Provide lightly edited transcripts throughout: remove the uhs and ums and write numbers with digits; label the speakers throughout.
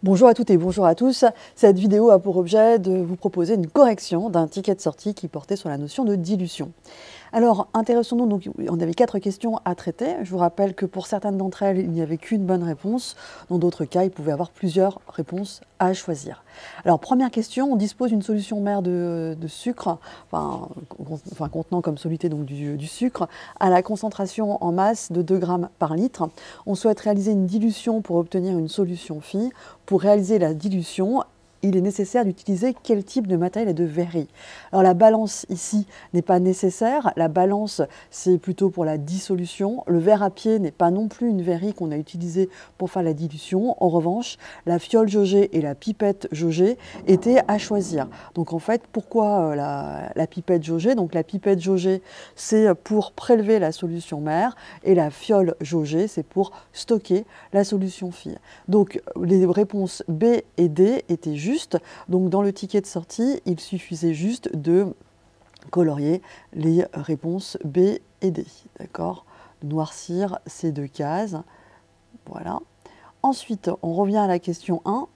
Speaker 1: Bonjour à toutes et bonjour à tous. Cette vidéo a pour objet de vous proposer une correction d'un ticket de sortie qui portait sur la notion de dilution. Alors, intéressons-nous, donc on avait 4 questions à traiter. Je vous rappelle que pour certaines d'entre elles, il n'y avait qu'une bonne réponse. Dans d'autres cas, il pouvait y avoir plusieurs réponses à choisir. Alors, première question, on dispose d'une solution mère de sucre, contenant comme soluté donc du sucre, à la concentration en masse de 2 grammes par litre. On souhaite réaliser une dilution pour obtenir une solution phi. Pour réaliser la dilution, il est nécessaire d'utiliser quel type de matériel et de verrerie. Alors la balance ici n'est pas nécessaire, la balance c'est plutôt pour la dissolution. Le verre à pied n'est pas non plus une verrerie qu'on a utilisée pour faire la dilution. En revanche, la fiole jaugée et la pipette jaugée étaient à choisir. Donc en fait, pourquoi la pipette jaugée? Donc la pipette jaugée c'est pour prélever la solution mère et la fiole jaugée c'est pour stocker la solution phi. Donc les réponses B et D étaient justes. Donc dans le ticket de sortie, il suffisait juste de colorier les réponses B et D. D'accord? Noircir ces 2 cases. Voilà. Ensuite, on revient à la question 1.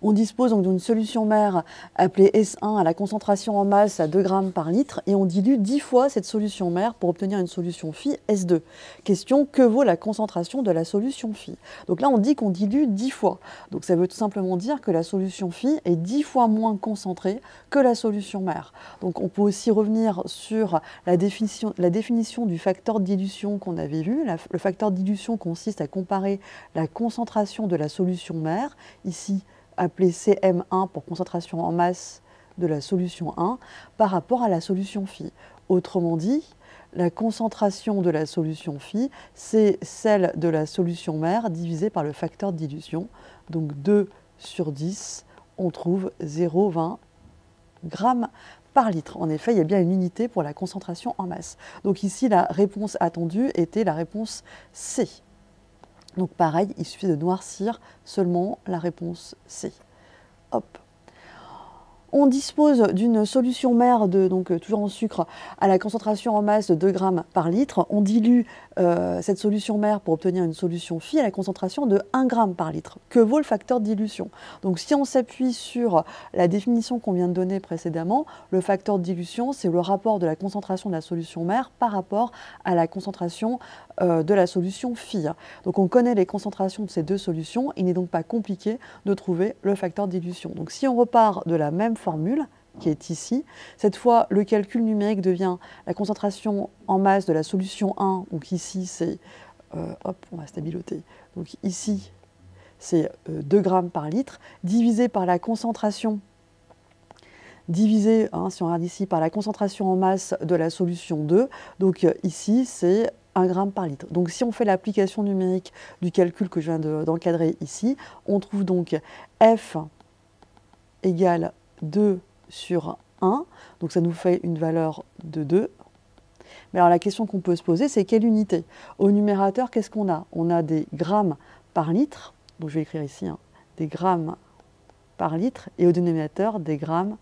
Speaker 1: On dispose donc d'une solution mère appelée S1 à la concentration en masse à 2 grammes par litre et on dilue 10 fois cette solution mère pour obtenir une solution phi S2. Question, que vaut la concentration de la solution phi? Donc là, on dit qu'on dilue 10 fois. Donc ça veut tout simplement dire que la solution phi est 10 fois moins concentrée que la solution mère. Donc on peut aussi revenir sur la définition du facteur de dilution qu'on avait vu. Le facteur de dilution consiste à comparer la concentration de la solution mère, ici appelé CM1 pour concentration en masse de la solution 1, par rapport à la solution phi. Autrement dit, la concentration de la solution phi, c'est celle de la solution mère divisée par le facteur de dilution. Donc 2 sur 10, on trouve 0,20 grammes par litre. En effet, il y a bien une unité pour la concentration en masse. Donc ici, la réponse attendue était la réponse C. Donc pareil, il suffit de noircir seulement la réponse C. Hop. On dispose d'une solution mère, donc toujours en sucre, à la concentration en masse de 2 grammes par litre. On dilue cette solution mère pour obtenir une solution phi à la concentration de 1 gramme par litre. Que vaut le facteur de dilution? Donc si on s'appuie sur la définition qu'on vient de donner précédemment, le facteur de dilution, c'est le rapport de la concentration de la solution mère par rapport à la concentration de la solution phi. Donc on connaît les concentrations de ces 2 solutions, il n'est donc pas compliqué de trouver le facteur de dilution. Donc si on repart de la même formule, qui est ici, cette fois le calcul numérique devient la concentration en masse de la solution 1, donc ici c'est, hop, on va stabiloter, donc ici c'est 2 grammes par litre, divisé par la concentration, divisé, si on regarde ici, par la concentration en masse de la solution 2, donc ici c'est 1 gramme par litre. Donc si on fait l'application numérique du calcul que je viens d'encadrer ici, on trouve donc F égale 2 sur 1, donc ça nous fait une valeur de 2. Mais alors la question qu'on peut se poser, c'est quelle unité? Au numérateur, qu'est-ce qu'on a? On a des grammes par litre, donc je vais écrire ici, des grammes par litre, et au dénominateur, des grammes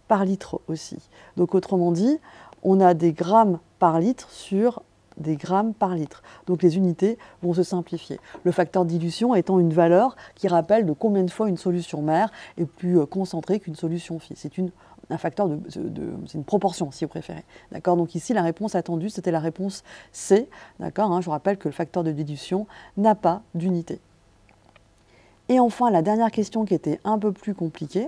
Speaker 1: par litre aussi. Donc autrement dit, on a des grammes par litre sur des grammes par litre. Donc les unités vont se simplifier. Le facteur de dilution étant une valeur qui rappelle de combien de fois une solution mère est plus concentrée qu'une solution phi. C'est un facteur c'est une proportion si vous préférez. D'accord? Donc ici la réponse attendue c'était la réponse C. D'accord? Je vous rappelle que le facteur de dilution n'a pas d'unité. Et enfin la dernière question qui était un peu plus compliquée.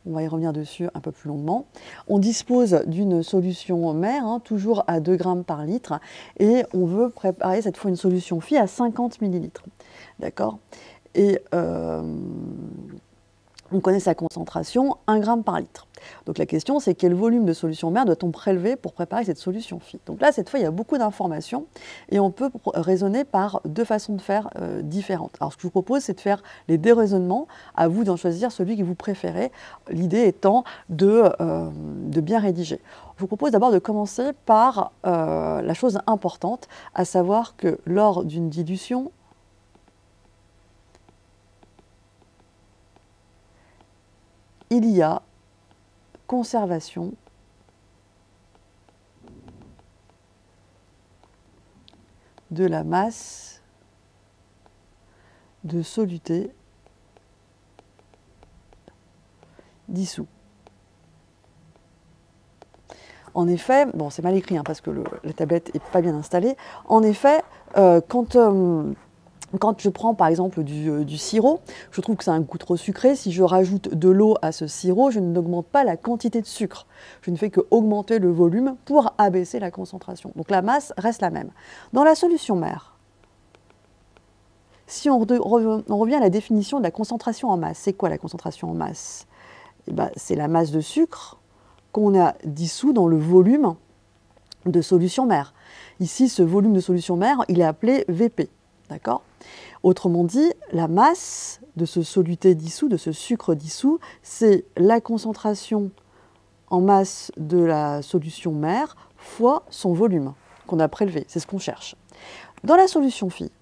Speaker 1: On va y revenir dessus un peu plus longuement. On dispose d'une solution mère, toujours à 2 grammes par litre, et on veut préparer cette fois une solution phi à 50 millilitres. D'accord? Et on connaît sa concentration, 1 gramme par litre. Donc la question, c'est quel volume de solution mère doit-on prélever pour préparer cette solution phi? Donc là, cette fois, il y a beaucoup d'informations et on peut raisonner par 2 façons de faire différentes. Alors ce que je vous propose, c'est de faire les déraisonnements, à vous d'en choisir celui que vous préférez, l'idée étant de bien rédiger. Je vous propose d'abord de commencer par la chose importante, à savoir que lors d'une dilution, il y a conservation de la masse de soluté dissous. En effet, bon, c'est mal écrit hein, parce que la tablette n'est pas bien installée. En effet, quand je prends par exemple du sirop, je trouve que c'est un goût trop sucré. Si je rajoute de l'eau à ce sirop, je n'augmente pas la quantité de sucre. Je ne fais que augmenter le volume pour abaisser la concentration. Donc la masse reste la même. Dans la solution mère, si on revient à la définition de la concentration en masse, c'est quoi la concentration en masse? Eh ben, c'est la masse de sucre qu'on a dissous dans le volume de solution mère. Ici, ce volume de solution mère, il est appelé Vp. D'accord? Autrement dit, la masse de ce soluté dissous, de ce sucre dissous, c'est la concentration en masse de la solution mère fois son volume qu'on a prélevé. C'est ce qu'on cherche. Dans la solution phi,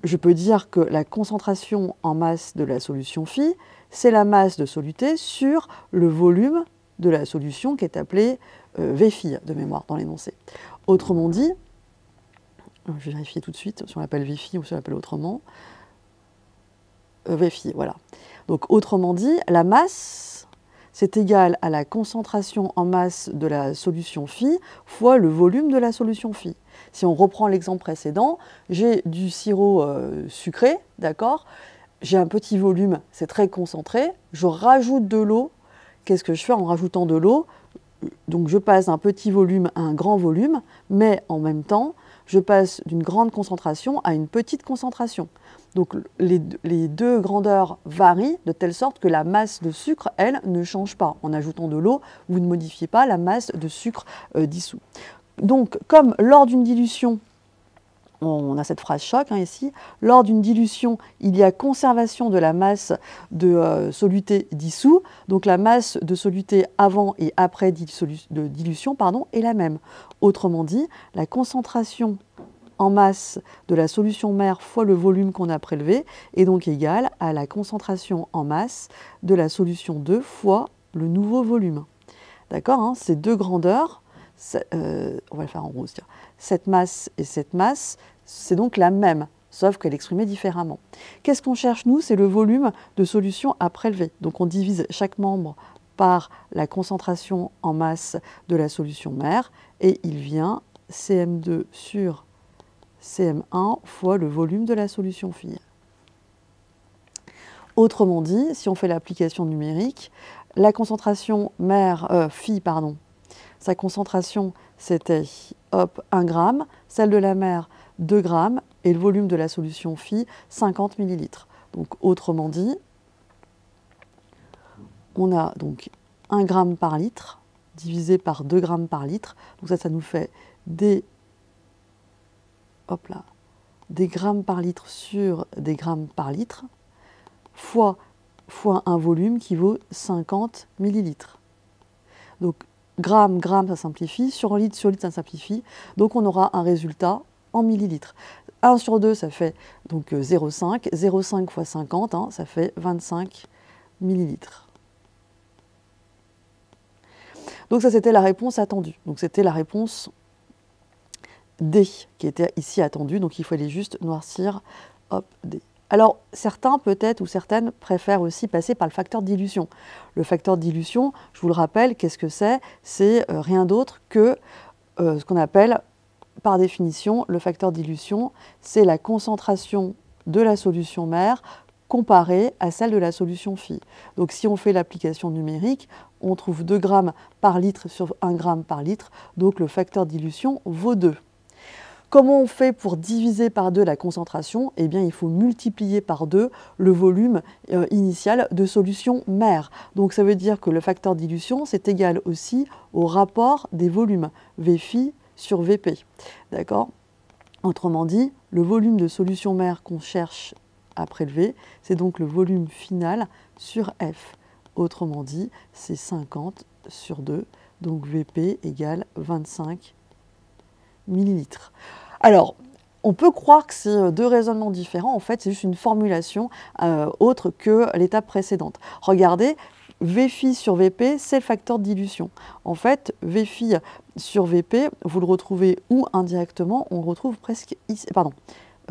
Speaker 1: je peux dire que la concentration en masse de la solution phi, c'est la masse de soluté sur le volume de la solution qui est appelée Vphi de mémoire dans l'énoncé. Autrement dit, je vais vérifier tout de suite si on l'appelle Vphi ou si on l'appelle autrement. Vphi, voilà. Donc autrement dit, la masse, c'est égal à la concentration en masse de la solution phi fois le volume de la solution phi. Si on reprend l'exemple précédent, j'ai du sirop sucré, d'accord? J'ai un petit volume, c'est très concentré, je rajoute de l'eau. Qu'est-ce que je fais en rajoutant de l'eau? Donc je passe d'un petit volume à un grand volume, mais en même temps, je passe d'une grande concentration à une petite concentration. Donc les deux grandeurs varient de telle sorte que la masse de sucre, elle, ne change pas. En ajoutant de l'eau, vous ne modifiez pas la masse de sucre dissous. Donc comme lors d'une dilution, on a cette phrase choc hein, ici, lors d'une dilution, il y a conservation de la masse de soluté dissous, donc la masse de soluté avant et après de dilution est la même. Autrement dit, la concentration en masse de la solution mère fois le volume qu'on a prélevé est donc égale à la concentration en masse de la solution 2 fois le nouveau volume. D'accord hein, ces deux grandeurs, on va le faire en rose, cette masse et cette masse, c'est donc la même, sauf qu'elle est exprimée différemment. Qu'est-ce qu'on cherche, nous? C'est le volume de solution à prélever. Donc on divise chaque membre par la concentration en masse de la solution mère, et il vient Cm2 sur Cm1 fois le volume de la solution phi. Autrement dit, si on fait l'application numérique, la concentration phi, sa concentration c'était 1 g, celle de la mère 2 g, et le volume de la solution phi 50 ml. Donc autrement dit, on a donc 1 g par litre divisé par 2 g par litre. Donc ça nous fait des grammes par litre sur des grammes par litre fois un volume qui vaut 50 millilitres. Donc gramme, ça simplifie, sur litre, ça simplifie. Donc on aura un résultat en millilitres. 1 sur 2, ça fait donc 0,5. 0,5 fois 50, hein, ça fait 25 millilitres. Donc ça, c'était la réponse attendue. Donc c'était la réponse D qui était ici attendue. Donc il fallait juste noircir, D. Alors, certains peut-être ou certaines préfèrent aussi passer par le facteur de dilution. Le facteur de dilution, je vous le rappelle, qu'est-ce que c'est? C'est rien d'autre que ce qu'on appelle, par définition, le facteur de dilution, c'est la concentration de la solution mère comparée à celle de la solution phi. Donc si on fait l'application numérique, on trouve 2 grammes par litre sur 1 gramme par litre, donc le facteur de dilution vaut 2. Comment on fait pour diviser par 2 la concentration? Eh bien, il faut multiplier par 2 le volume initial de solution mère. Donc, ça veut dire que le facteur de dilution, c'est égal aussi au rapport des volumes, Vphi sur Vp. D'accord? Autrement dit, le volume de solution mère qu'on cherche à prélever, c'est donc le volume final sur F. Autrement dit, c'est 50 sur 2, donc Vp égale 25 millilitres. Alors, on peut croire que c'est deux raisonnements différents. En fait, c'est juste une formulation autre que l'étape précédente. Regardez, Vphi sur Vp, c'est le facteur de dilution. En fait, Vphi sur Vp, vous le retrouvez où indirectement? On le retrouve presque ici. Pardon.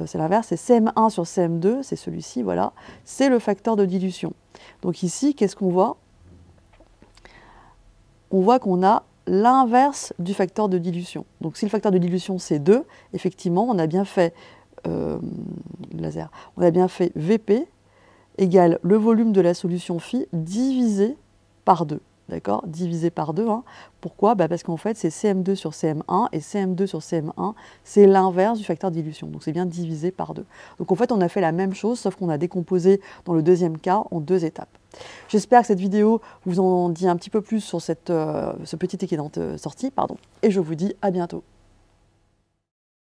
Speaker 1: c'est l'inverse, c'est CM1 sur CM2, c'est celui-ci, voilà, c'est le facteur de dilution. Donc ici, qu'est-ce qu'on voit? On voit qu'on a l'inverse du facteur de dilution. Donc si le facteur de dilution c'est 2, effectivement, on a bien fait laser, on a bien fait Vp égale le volume de la solution phi divisé par 2. D'accord? Divisé par 2. Hein. Pourquoi? Parce qu'en fait, c'est CM2 sur CM1, et CM2 sur CM1, c'est l'inverse du facteur de dilution. Donc c'est bien divisé par 2. Donc en fait, on a fait la même chose, sauf qu'on a décomposé dans le deuxième cas en 2 étapes. J'espère que cette vidéo vous en dit un petit peu plus sur ce petit équivalent sortie, et je vous dis à bientôt.